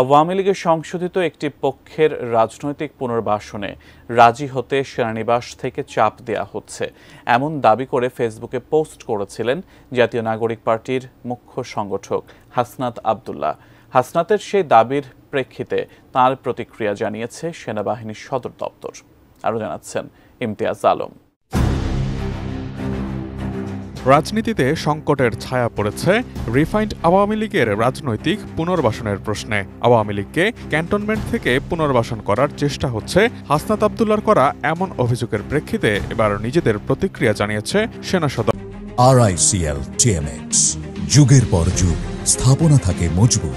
আওয়ামী লীগের সংশোধিত একটি পক্ষের রাজনৈতিক পুনর্বাসনে রাজি হতে সেনানিবাস থেকে চাপ দেয়া হচ্ছে এমন দাবি করে ফেসবুকে পোস্ট করেছিলেন জাতীয় নাগরিক পার্টির মুখ্য সংগঠক হাসনাত আব্দুল্লাহ। হাসনাতের সেই দাবির প্রেক্ষিতে তাঁর প্রতিক্রিয়া জানিয়েছে সেনাবাহিনীর সদর দপ্তর। আরও জানাচ্ছেন ইমতিয়াজ আলম। রাজনীতিতে সংকটের ছায়া পড়েছে রিফাইন্ড আওয়ামী লীগের রাজনৈতিক পুনর্বাসনের প্রশ্নে। আওয়ামী লীগকে ক্যান্টনমেন্ট থেকে পুনর্বাসন করার চেষ্টা হচ্ছে হাসনাত আব্দুল্লাহর করা এমন অভিযোগের প্রেক্ষিতে এবার নিজেদের প্রতিক্রিয়া জানিয়েছে সেনা সদর। RICL TMX, যুগের পর যুগ স্থাপনা থাকে মজবুত।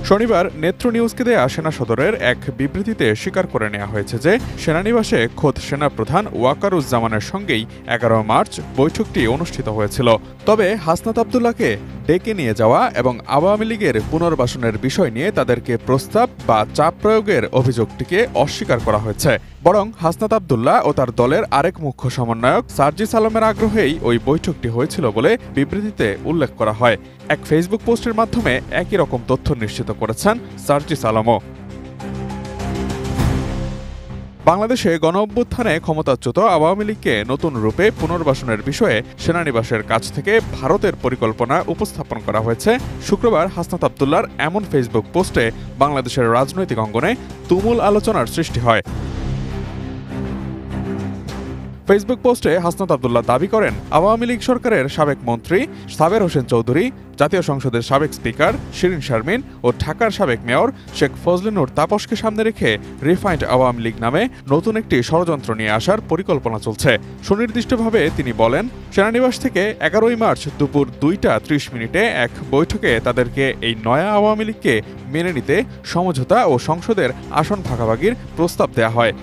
শনিবার নেত্র নিউজকে দেয়া সেনা সদরের এক বিবৃতিতে স্বীকার করে নেওয়া হয়েছে যে সেনানিবাসে খোদ সেনাপ্রধান ওয়াকারুজ্জামানের সঙ্গেই 11 মার্চ বৈঠকটি অনুষ্ঠিত হয়েছিল। তবে হাসনাত আব্দুল্লাহকে ডেকে নিয়ে যাওয়া এবং আওয়ামী লীগের পুনর্বাসনের বিষয় নিয়ে তাদেরকে প্রস্তাব বা চাপ প্রয়োগের অভিযোগটিকে অস্বীকার করা হয়েছে। বরং হাসনাত আব্দুল্লাহ ও তার দলের আরেক মুখ্য সমন্বয়ক সার্জিস আলমের আগ্রহেই ওই বৈঠকটি হয়েছিল বলে বিবৃতিতে উল্লেখ করা হয়। এক ফেসবুক পোস্টের মাধ্যমে একই রকম তথ্য নিশ্চিত করেছেন সার্জিস আলমও। বাংলাদেশে গণঅভ্যুত্থানে ক্ষমতাচ্যুত আওয়ামী লীগকে নতুন রূপে পুনর্বাসনের বিষয়ে সেনানিবাসের কাছ থেকে ভারতের পরিকল্পনা উপস্থাপন করা হয়েছে। শুক্রবার হাসনাত আব্দুল্লাহর এমন ফেসবুক পোস্টে বাংলাদেশের রাজনৈতিক অঙ্গনে তুমুল আলোচনার সৃষ্টি হয়। ফেসবুক পোস্টে হাসনাত আব্দুল্লাহ দাবি করেন, আওয়ামী লীগ সরকারের সাবেক মন্ত্রী সাবের হোসেন চৌধুরী, জাতীয় সংসদের সাবেক স্পিকার শিরিন শারমিন ও ঢাকার সাবেক মেয়র শেখ ফজলিনুর তাপসকে সামনে রেখে রিফাইন্ড আওয়ামী লীগ নামে নতুন একটি ষড়যন্ত্র নিয়ে আসার পরিকল্পনা চলছে। সুনির্দিষ্টভাবে তিনি বলেন, সেনানিবাস থেকে 11 মার্চ দুপুর 2টা 30 এক বৈঠকে তাদেরকে এই নয়া আওয়ামী লীগকে মেনে নিতে সমঝোতা ও সংসদের আসন ভাগাভাগির প্রস্তাব দেয়া হয়।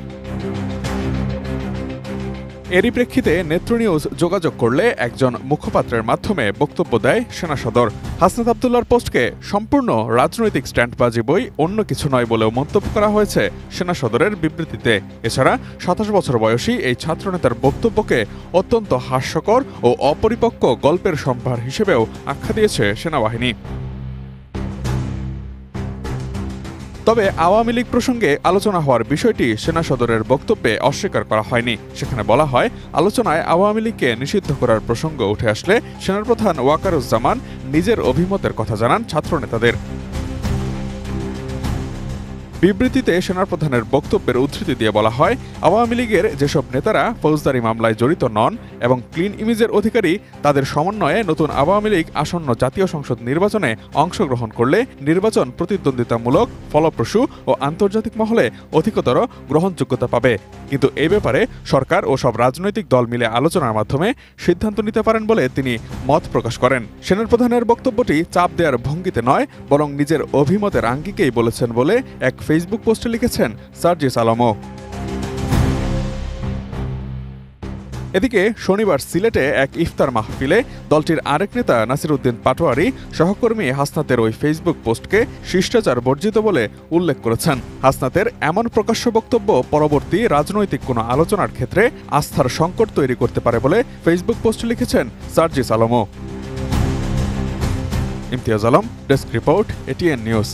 এরই প্রেক্ষিতে নেত্র নিউজ যোগাযোগ করলে একজন মুখপাত্রের মাধ্যমে বক্তব্য দেয় সেনা সদর। হাসনাত আব্দুল্লাহর পোস্টকে সম্পূর্ণ রাজনৈতিক স্ট্যান্ডবাজি বই, অন্য কিছু নয় বলেও মন্তব্য করা হয়েছে সেনা সদরের বিবৃতিতে। এছাড়া 27 বছর বয়সী এই ছাত্রনেতার বক্তব্যকে অত্যন্ত হাস্যকর ও অপরিপক্ক গল্পের সম্ভার হিসেবেও আখ্যা দিয়েছে সেনাবাহিনী। তবে আওয়ামী লীগ প্রসঙ্গে আলোচনা হওয়ার বিষয়টি সেনা সদরের বক্তব্যে অস্বীকার করা হয়নি। সেখানে বলা হয়, আলোচনায় আওয়ামী লীগকে নিষিদ্ধ করার প্রসঙ্গ উঠে আসলে সেনাপ্রধান ওয়াকারুজ্জামান নিজের অভিমতের কথা জানান ছাত্রনেতাদের। বিবৃতিতে সেনাপ্রধানের বক্তব্যের উদ্ধৃতি দিয়ে বলা হয়, আওয়ামী লীগের যেসব নেতারা ফৌজদারি মামলায় জড়িত নন এবং ক্লিন ইমেজের অধিকারী, তাদের সমন্বয়ে নতুন আওয়ামী লীগ আসন্ন জাতীয় সংসদ নির্বাচনে অংশগ্রহণ করলে নির্বাচন প্রতিদ্বন্দ্বিতামূলক, ফলপ্রসূ ও আন্তর্জাতিক মহলে অধিকতর গ্রহণযোগ্যতা পাবে। কিন্তু এই ব্যাপারে সরকার ও সব রাজনৈতিক দল মিলে আলোচনার মাধ্যমে সিদ্ধান্ত নিতে পারেন বলে তিনি মত প্রকাশ করেন। সেনাপ্রধানের বক্তব্যটি চাপ দেওয়ার ভঙ্গিতে নয়, বরং নিজের অভিমতের আঙ্গিকেই বলেছেন বলে এক ফেসবুক পোস্টে লিখেছেন সার্জিস আলমও। এদিকে শনিবার সিলেটে এক ইফতার মাহফিলে দলটির আরেক নেতা নাসিরউদ্দিন পাটোয়ারি সহকর্মী হাসনাতের ওই ফেসবুক পোস্টকে শিষ্টাচার বর্জিত বলে উল্লেখ করেছেন। হাসনাতের এমন প্রকাশ্য বক্তব্য পরবর্তী রাজনৈতিক কোনো আলোচনার ক্ষেত্রে আস্থার সংকট তৈরি করতে পারে বলে ফেসবুক পোস্টে লিখেছেন সার্জিস আলমও। Imtiaz Alam, desk report, ATN news.